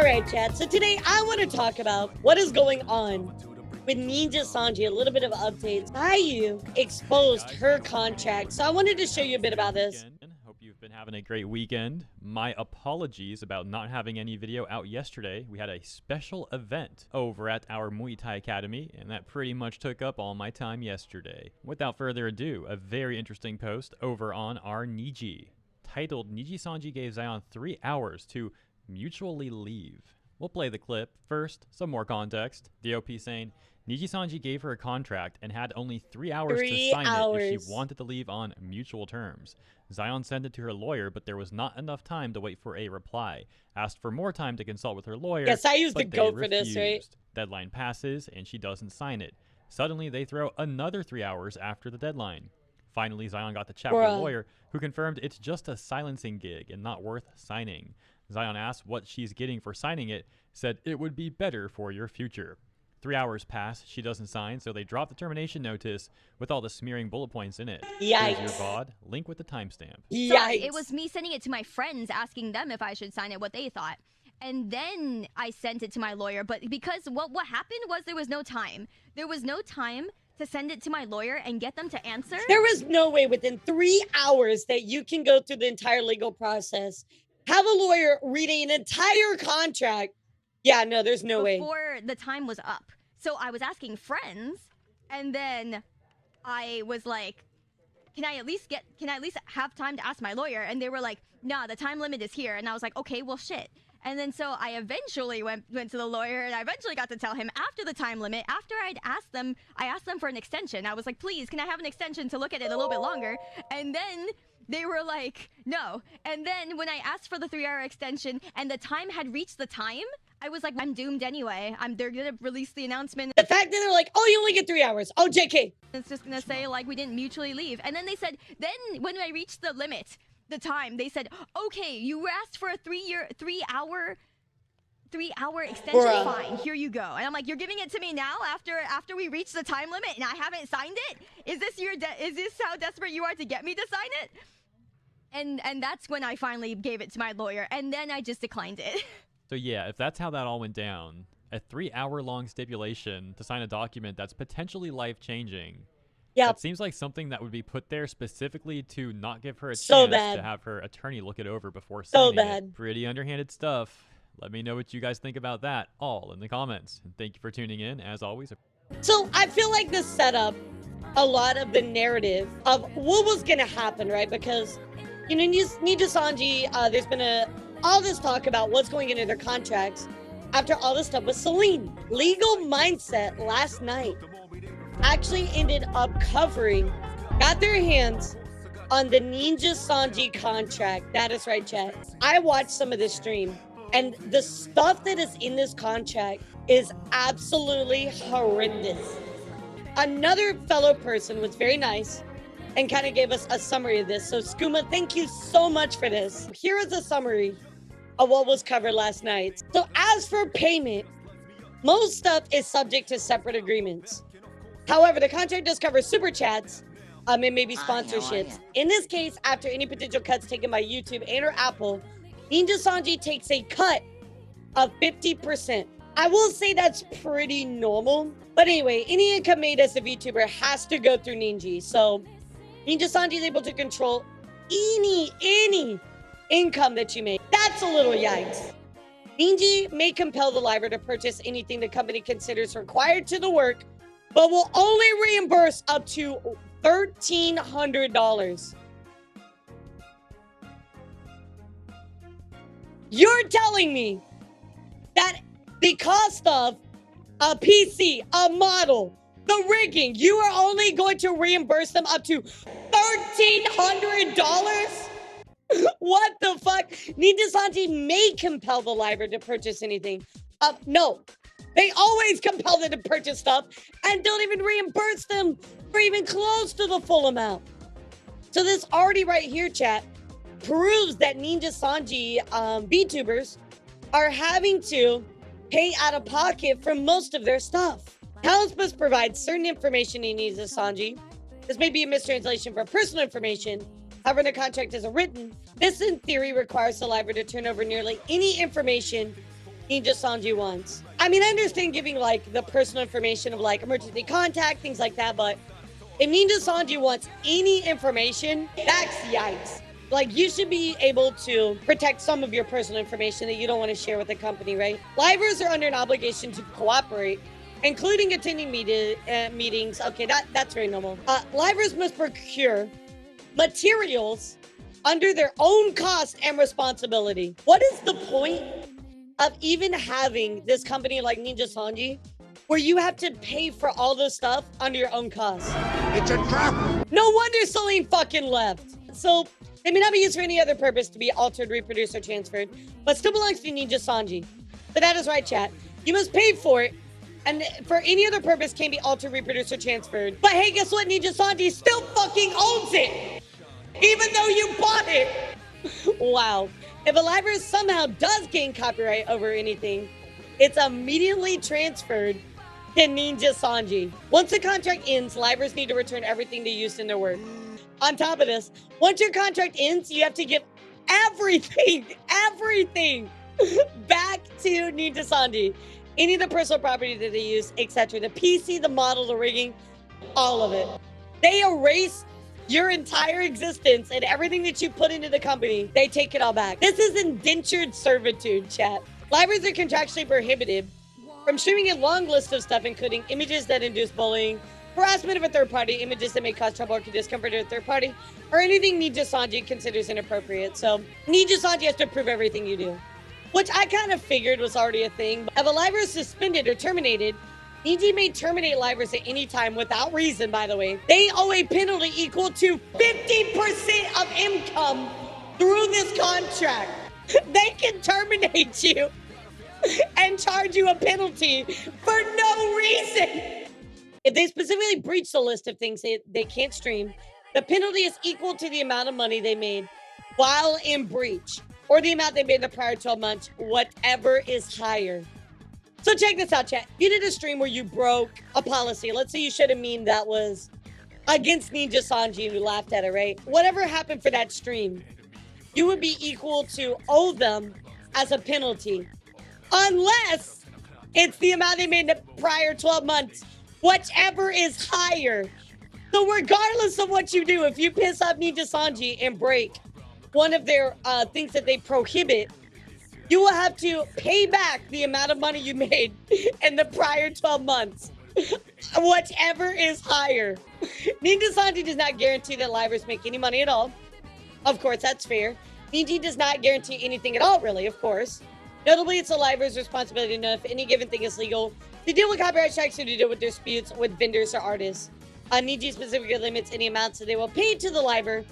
Alright, chat. So today I want to talk about what is going on with Nijisanji. A little bit of updates. Caillou exposed her contract. So I wanted to show you a bit about this. Hope you've been having a great weekend. My apologies about not having any video out yesterday. We had a special event over at our Muay Thai Academy, and that pretty much took up all my time yesterday. Without further ado, a very interesting post over on our Niji, titled Nijisanji gave Zion 3 hours to mutually leave. We'll play the clip. First, some more context. The OP saying, Nijisanji gave her a contract and had only 3 hours to sign it if she wanted to leave on mutual terms. Zion sent it to her lawyer, but there was not enough time to wait for a reply. Asked for more time to consult with her lawyer. Yes, I used the but goat they for this, right? refused. Deadline passes and she doesn't sign it. Suddenly, they throw another 3 hours after the deadline. Finally, Zion got to chat with her lawyer, who confirmed it's just a silencing gig and not worth signing. Zion asked what she's getting for signing it, said it would be better for your future. 3 hours pass, she doesn't sign, so they drop the termination notice with all the smearing bullet points in it. Yikes. Here's your VOD, link with the timestamp. Yikes. So it was me sending it to my friends, asking them if I should sign it, what they thought. And then I sent it to my lawyer, but because what happened was there was no time. There was no time to send it to my lawyer and get them to answer. There was no way within 3 hours that you can go through the entire legal process, have a lawyer read an entire contract. Yeah, no, there's no way. Before the time was up. So I was asking friends, and then I was like, can I at least have time to ask my lawyer? And they were like, nah, the time limit is here. And I was like, okay, well, shit. And then so I eventually went to the lawyer, and I eventually got to tell him after the time limit, after I asked them for an extension. I was like, please, can I have an extension to look at it a little bit longer? And then they were like, no. And then when I asked for the 3-hour extension and the time had reached the time, I was like, I'm doomed anyway. They're gonna release the announcement. The fact that they're like, oh, you only get 3 hours. Oh, JK. It's just gonna say like we didn't mutually leave. And then they said, then when I reached the limit, the time, they said, okay, you asked for a 3-hour extension. Fine, here you go. And I'm like, you're giving it to me now after we reach the time limit and I haven't signed it? Is this how desperate you are to get me to sign it? And that's when I finally gave it to my lawyer, and then I just declined it. So yeah, if that's how that all went down, a 3-hour-long stipulation to sign a document that's potentially life-changing. Yeah, it seems like something that would be put there specifically to not give her a chance to have her attorney look it over before signing it. Pretty underhanded stuff. Let me know what you guys think about that, all in the comments. And thank you for tuning in, as always. So I feel like this set up a lot of the narrative of what was going to happen, right? Because, you know, Nijisanji, there's been all this talk about what's going into their contracts after all this stuff with Celine. Legal Mindset last night actually ended up got their hands on the Nijisanji contract. That is right, chat. I watched some of this stream, and the stuff that is in this contract is absolutely horrendous. Another fellow person was very nice and kind of gave us a summary of this. So Skooma, thank you so much for this. Here is a summary of what was covered last night. So as for payment, most stuff is subject to separate agreements. However, the contract does cover super chats and maybe sponsorships. In this case, after any potential cuts taken by YouTube and or Apple, Nijisanji takes a cut of 50%. I will say that's pretty normal. But anyway, any income made as a VTuber has to go through Ninji. So Nijisanji is able to control any income that you make. That's a little yikes. Ninji may compel the liver to purchase anything the company considers required to the work, but will only reimburse up to $1,300. You're telling me that the cost of a PC, a model, the rigging, you are only going to reimburse them up to $1,300? What the fuck? Nijisanji may compel the liver to purchase anything. No. They always compel them to purchase stuff and don't even reimburse them for even close to the full amount. So this already right here, chat, proves that Nijisanji VTubers are having to pay out of pocket for most of their stuff. Talents must provide certain information in Nijisanji. This may be a mistranslation for personal information. However, the contract isn't written. This, in theory, requires the library to turn over nearly any information Nijisanji wants. I mean, I understand giving like the personal information of like emergency contact, things like that, but if Nijisanji wants any information, that's yikes. Like, you should be able to protect some of your personal information that you don't want to share with the company, right? Livers are under an obligation to cooperate, including attending meetings. Okay, that's very normal. Livers must procure materials under their own cost and responsibility. What is the point of even having this company like Nijisanji where you have to pay for all this stuff under your own cost? It's a trap! No wonder Celine fucking left. So, they may not be used for any other purpose to be altered, reproduced, or transferred, but still belongs to Nijisanji. So that is right, chat. You must pay for it, and for any other purpose can be altered, reproduced, or transferred. But hey, guess what? Nijisanji still fucking owns it! Even though you bought it! Wow. If a library somehow does gain copyright over anything, it's immediately transferred to Nijisanji. Once the contract ends, libraries need to return everything they used in their work. On top of this, once your contract ends, you have to give everything back to Nijisanji. Any of the personal property that they use, etc. The PC, the model, the rigging, all of it. They erase your entire existence and everything that you put into the company. They take it all back. This is indentured servitude, chat. Libraries are contractually prohibited from streaming a long list of stuff, including images that induce bullying, harassment of a third party, images that may cause trouble or discomfort to a third party, or anything Nijisanji considers inappropriate. So Nijisanji has to approve everything you do, which I kind of figured was already a thing. If a library is suspended or terminated, Niji may terminate libraries at any time without reason, by the way. They owe a penalty equal to 50% of income through this contract. They can terminate you and charge you a penalty for no reason. If they specifically breach the list of things they can't stream, the penalty is equal to the amount of money they made while in breach, or the amount they made in the prior 12 months, whatever is higher. So check this out, chat. You did a stream where you broke a policy. Let's say you showed a meme that was against Nijisanji and you laughed at it, right? Whatever happened for that stream, you would be equal to owe them as a penalty. Unless it's the amount they made in the prior 12 months, whichever is higher. So regardless of what you do, if you piss off Nijisanji and break one of their things that they prohibit, you will have to pay back the amount of money you made in the prior 12 months, whichever is higher. Nijisanji does not guarantee that libraries make any money at all. Of course, that's fair. Niji does not guarantee anything at all, really, of course. Notably, it's the library's responsibility to know if any given thing is legal, to deal with copyright strikes, or to deal with disputes with vendors or artists. Niji specifically limits any amounts that they will pay to the library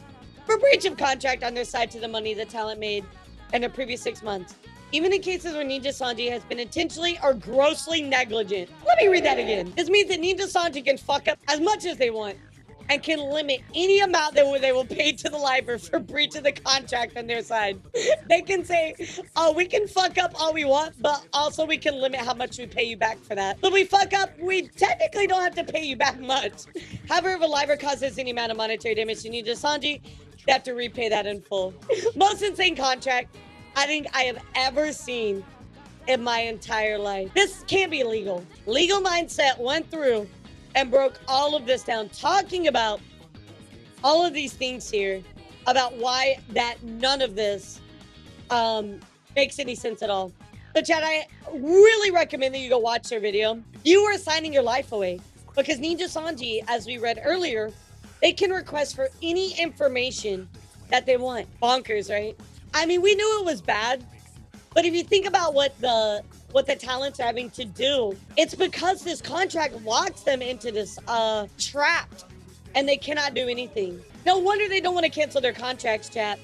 for breach of contract on their side to the money the talent made in the previous 6 months. Even in cases where Nijisanji has been intentionally or grossly negligent. Let me read that again. This means that Nijisanji can fuck up as much as they want and can limit any amount that they will pay to the library for breach of the contract on their side. They can say, oh, we can fuck up all we want, but also we can limit how much we pay you back for that. But we fuck up, we technically don't have to pay you back much. However, if a library causes any amount of monetary damage to Nijisanji, they have to repay that in full. Most insane contract I think I have ever seen in my entire life. This can't be legal. Legal Mindset went through and broke all of this down, talking about all of these things here, about why that none of this makes any sense at all. So Chad, I really recommend that you go watch their video. You are signing your life away, because Nijisanji, as we read earlier, they can request for any information that they want. Bonkers, right? I mean, we knew it was bad, but if you think about what the talents are having to do, it's because this contract locks them into this trap, and they cannot do anything. No wonder they don't want to cancel their contracts, chat,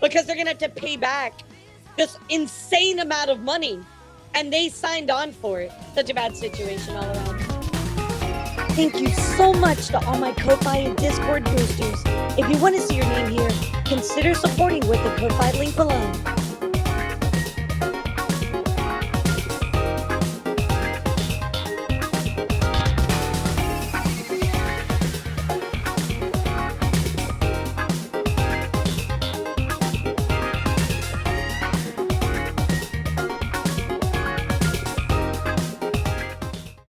because they're gonna have to pay back this insane amount of money, and they signed on for it. Such a bad situation all around. Thank you so much to all my Ko-Fi and Discord boosters. If you want to see your name here, consider supporting with the Ko-Fi link below.